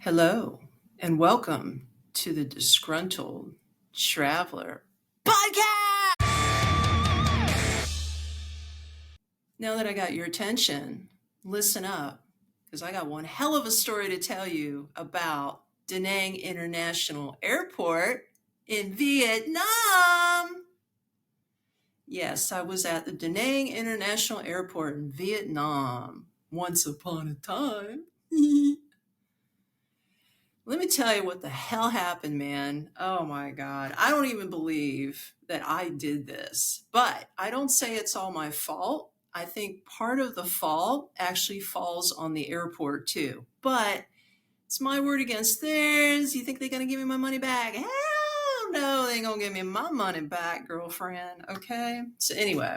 Hello, and welcome to the Disgruntled Traveler Podcast. Now that I got your attention, listen up, because I got one hell of a story to tell you about Danang International Airport in Vietnam. Yes, I was at the Danang International Airport in Vietnam once upon a time. Let me tell you what the hell happened, man. Oh my God. I don't even believe that I did this, but I don't say it's all my fault. I think part of the fault actually falls on the airport too, but it's my word against theirs. You think they're going to give me my money back? Hell no, they ain't going to give me my money back, girlfriend. Okay. So anyway,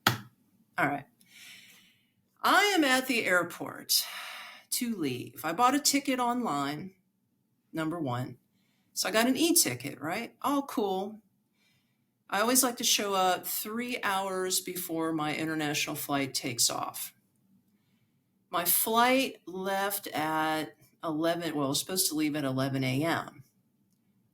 all right. I am at the airport to leave. I bought a ticket online, number one. So I got an e-ticket, right? Oh, cool. I always like to show up 3 hours before my international flight takes off. My flight left at 11, well, I was supposed to leave at 11 a.m.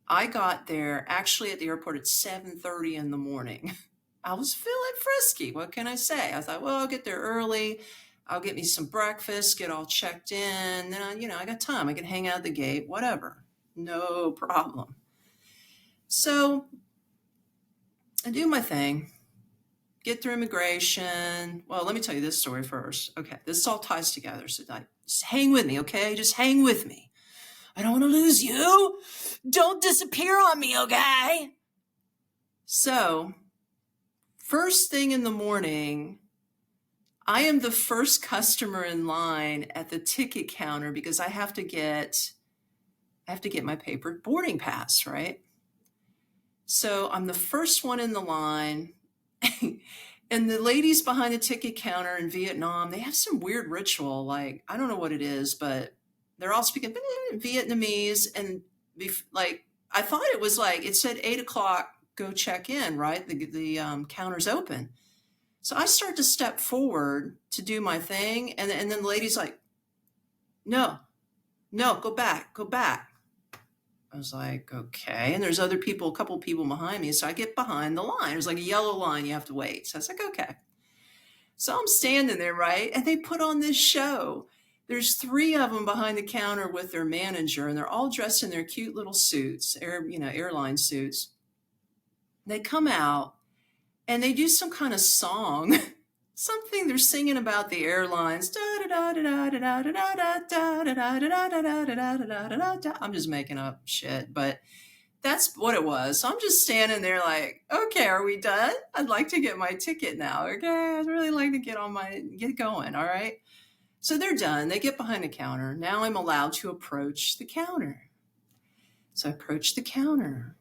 I got there actually at the airport at 7:30 in the morning. I was feeling frisky. What can I say? I thought, well, I'll get there early. I'll get me some breakfast, get all checked in. Then, I got time. I can hang out at the gate, whatever. No problem. So I do my thing, get through immigration. Well, let me tell you this story first. Okay, this all ties together. So just hang with me, okay? Just hang with me. I don't want to lose you. Don't disappear on me, okay? So, first thing in the morning, I am the first customer in line at the ticket counter because I have to get my paper boarding pass, right? So I'm the first one in the line. And the ladies behind the ticket counter in Vietnam, they have some weird ritual. Like, I don't know what it is, but they're all speaking Vietnamese. And I thought it was like, it said 8 o'clock, go check in, right? The counter's open. So I start to step forward to do my thing. And then the lady's like, no, go back. I was like, okay. And there's a couple people behind me. So I get behind the line. There's like a yellow line you have to wait. So I was like, okay. So I'm standing there, right? And they put on this show. There's 3 of them behind the counter with their manager, and they're all dressed in their cute little suits, airline suits. They come out and they do some kind of song, something they're singing about the airlines. I'm just making up shit, but that's what it was. So I'm just standing there like, okay, are we done? I'd like to get my ticket now. Okay, I'd really like to get going. All right. So they're done. They get behind the counter. Now I'm allowed to approach the counter. So I approach the counter.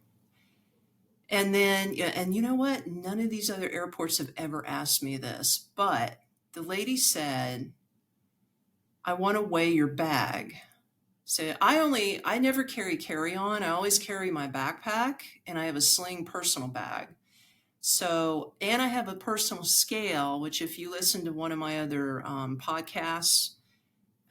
And then, and you know what? None of these other airports have ever asked me this, but the lady said, I want to weigh your bag. So I never carry-on. I always carry my backpack, and I have a sling personal bag. So, and I have a personal scale, which if you listen to one of my other podcasts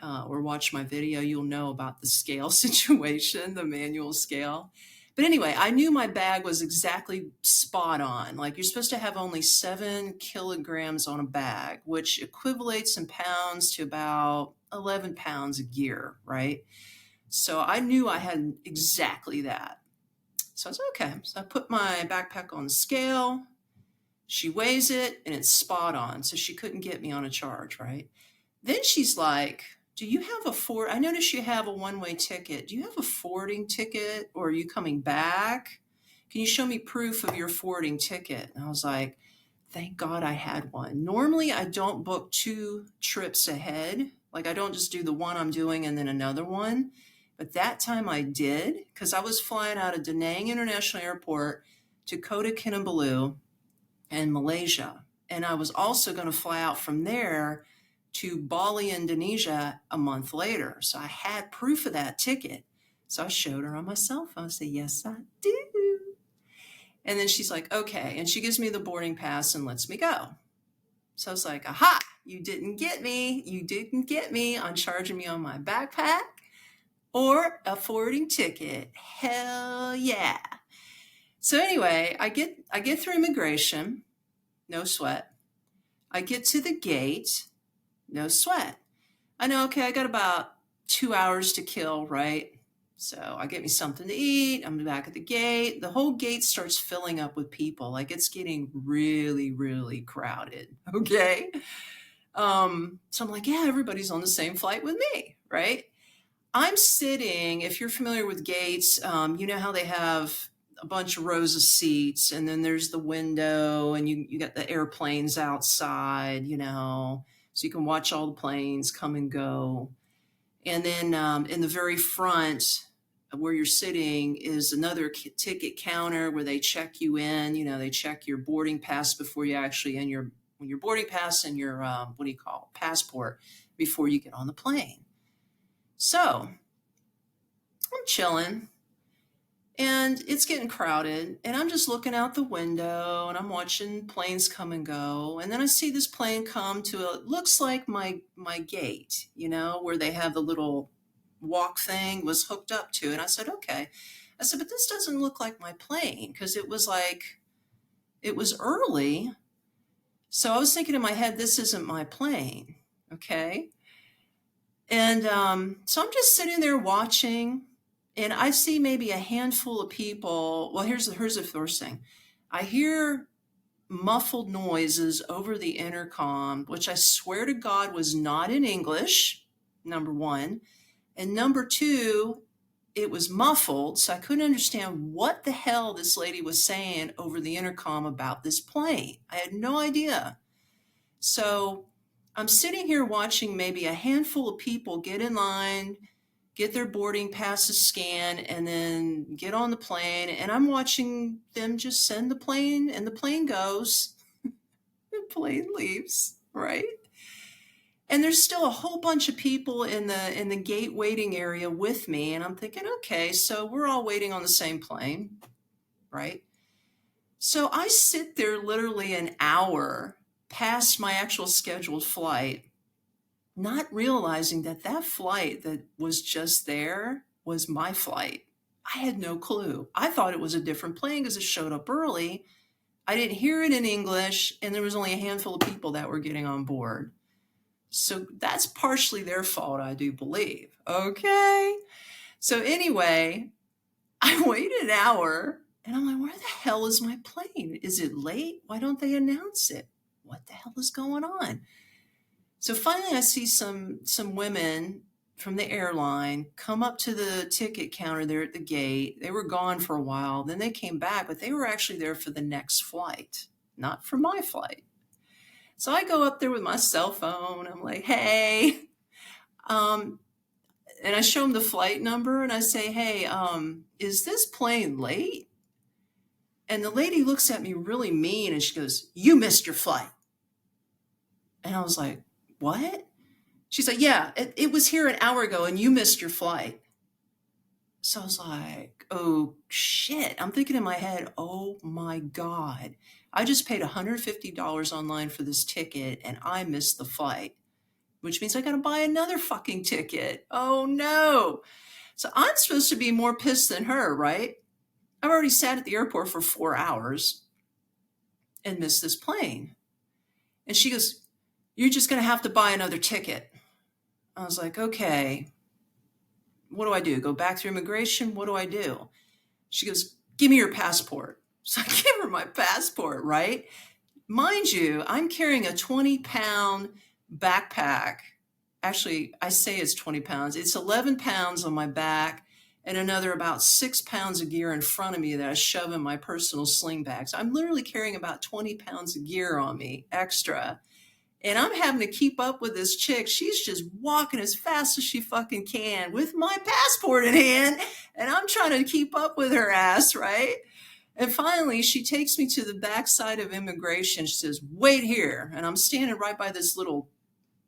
or watch my video, you'll know about the scale situation, the manual scale. But anyway, I knew my bag was exactly spot on. Like, you're supposed to have only 7 kilograms on a bag, which equivalates in pounds to about 11 pounds of gear, right? So I knew I had exactly that. So I was okay. So I put my backpack on the scale. She weighs it, and it's spot on. So she couldn't get me on a charge, right? Then she's like, do you have I noticed you have a one-way ticket. Do you have a forwarding ticket, or are you coming back? Can you show me proof of your forwarding ticket? And I was like, thank God I had one. Normally I don't book 2 trips ahead. Like, I don't just do the one I'm doing and then another one. But that time I did, because I was flying out of Danang International Airport to Kota Kinabalu in Malaysia. And I was also going to fly out from there to Bali, Indonesia a month later. So I had proof of that ticket. So I showed her on my cell phone. I said, yes, I do. And then she's like, okay. And she gives me the boarding pass and lets me go. So I was like, aha, you didn't get me. You didn't get me on charging me on my backpack. or a forwarding ticket. Hell yeah. So anyway, I get through immigration, no sweat. I get to the gate, no sweat. I know, okay, I got about 2 hours to kill, right? So I get me something to eat. I'm back at the gate. The whole gate starts filling up with people. Like it's getting really, really crowded. Okay. So I'm like, yeah, everybody's on the same flight with me, right? I'm sitting, if you're familiar with gates, you know how they have a bunch of rows of seats and then there's the window and you got the airplanes outside, so you can watch all the planes come and go. And then in the very front where you're sitting is another ticket counter where they check you in. They check your boarding pass before you actually, and your boarding pass and your, what do you call it, passport before you get on the plane. So I'm chilling and it's getting crowded and I'm just looking out the window and I'm watching planes come and go. And then I see this plane come to it looks like my gate, where they have the little walk thing was hooked up to. And I said, okay. I said, but this doesn't look like my plane because it was early. So I was thinking in my head, this isn't my plane. Okay. And so I'm just sitting there watching, and I see maybe a handful of people. Well, here's the first thing. I hear muffled noises over the intercom, which I swear to God was not in English, number one. And number two, it was muffled, so I couldn't understand what the hell this lady was saying over the intercom about this plane. I had no idea. So I'm sitting here watching maybe a handful of people get in line, get their boarding passes scanned, and then get on the plane. And I'm watching them just send the plane, and the plane goes. The plane leaves, right? And there's still a whole bunch of people in the gate waiting area with me. And I'm thinking, okay, so we're all waiting on the same plane, right? So I sit there literally an hour past my actual scheduled flight, not realizing that flight that was just there was my flight. I had no clue. I thought it was a different plane because it showed up early. I didn't hear it in English, and there was only a handful of people that were getting on board. So that's partially their fault, I do believe. Okay. So anyway, I waited an hour and I'm like, where the hell is my plane? Is it late? Why don't they announce it? What the hell is going on? So finally I see some women from the airline come up to the ticket counter there at the gate. They were gone for a while. Then they came back, but they were actually there for the next flight, not for my flight. So I go up there with my cell phone. I'm like, hey, and I show them the flight number and I say, hey, is this plane late? And the lady looks at me really mean and she goes, you missed your flight. And I was like, what? She's like, yeah, it was here an hour ago and you missed your flight. So I was like, oh shit. I'm thinking in my head, oh my God. I just paid $150 online for this ticket and I missed the flight, which means I got to buy another fucking ticket. Oh no. So I'm supposed to be more pissed than her, right? I've already sat at the airport for 4 hours and missed this plane. And she goes, you're just going to have to buy another ticket. I was like, okay, what do I do? Go back through immigration? What do I do? She goes, give me your passport. So I give her my passport, right? Mind you, I'm carrying a 20-pound backpack. Actually, I say it's 20 pounds. It's 11 pounds on my back and another about 6 pounds of gear in front of me that I shove in my personal sling bag. So I'm literally carrying about 20 pounds of gear on me extra. And I'm having to keep up with this chick. She's just walking as fast as she fucking can with my passport in hand. And I'm trying to keep up with her ass, right? And finally, she takes me to the backside of immigration. She says, wait here. And I'm standing right by this little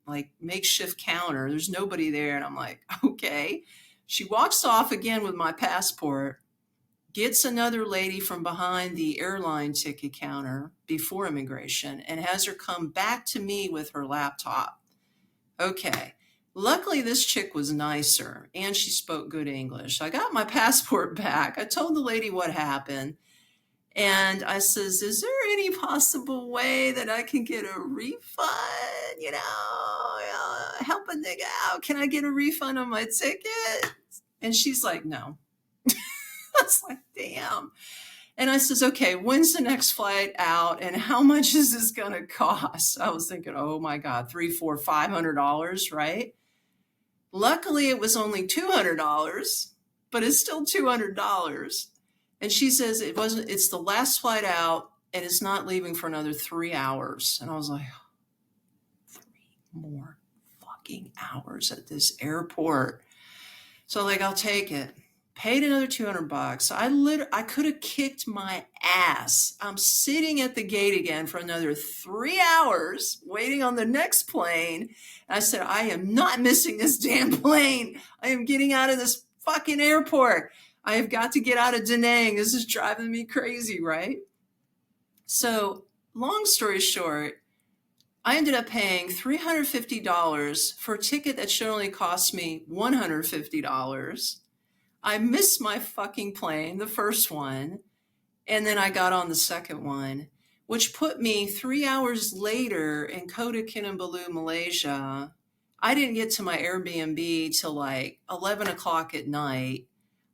like makeshift counter. There's nobody there. And I'm like, okay. She walks off again with my passport, gets another lady from behind the airline ticket counter before immigration and has her come back to me with her laptop. Okay. Luckily, this chick was nicer and she spoke good English. I got my passport back. I told the lady what happened. And I says, is there any possible way that I can get a refund? Help a nigga out. Can I get a refund on my ticket? And she's like, no. I was like, damn. And I says, okay, when's the next flight out? And how much is this going to cost? I was thinking, oh my God, $300, $400, $500, right? Luckily, it was only $200, but it's still $200. And she says it's the last flight out and it's not leaving for another 3 hours. And I was like, 3 more fucking hours at this airport. So like, I'll take it. Paid another $200. I could have kicked my ass. I'm sitting at the gate again for another 3 hours waiting on the next plane. And I said, I am not missing this damn plane. I am getting out of this fucking airport. I have got to get out of Danang. This is driving me crazy, right? So long story short, I ended up paying $350 for a ticket that should only cost me $150. I missed my fucking plane, the first one, and then I got on the second one, which put me 3 hours later in Kota Kinabalu, Malaysia. I didn't get to my Airbnb till like 11 o'clock at night.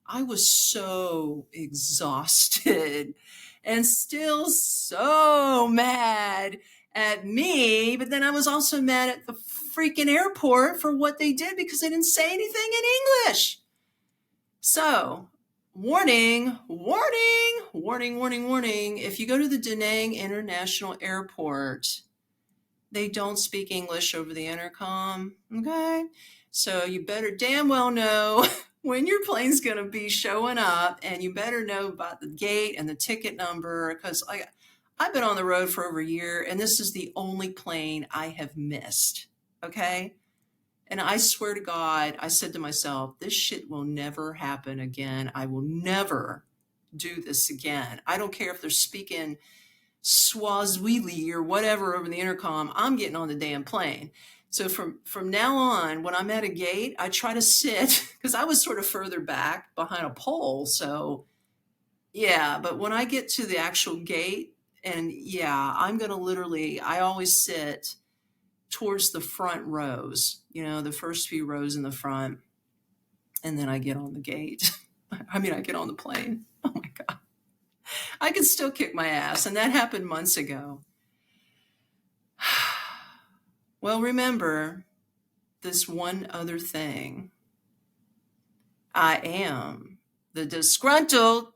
I was so exhausted and still so mad at me. But then I was also mad at the freaking airport for what they did because they didn't say anything in English. So, warning, warning, warning, warning, warning. If you go to the Danang International Airport, they don't speak English over the intercom, okay? So you better damn well know when your plane's going to be showing up, and you better know about the gate and the ticket number, because I've been on the road for over a year, and this is the only plane I have missed, okay? And I swear to God, I said to myself, this shit will never happen again. I will never do this again. I don't care if they're speaking Swahili or whatever over the intercom. I'm getting on the damn plane. So from now on, when I'm at a gate, I try to sit, because I was sort of further back behind a pole. So yeah, but when I get to the actual gate, and yeah, I'm going to I always sit towards the front rows, the first few rows in the front, and then I get on the gate. I get on the plane. Oh my God. I can still kick my ass, and that happened months ago. Well, remember this one other thing. I am the disgruntled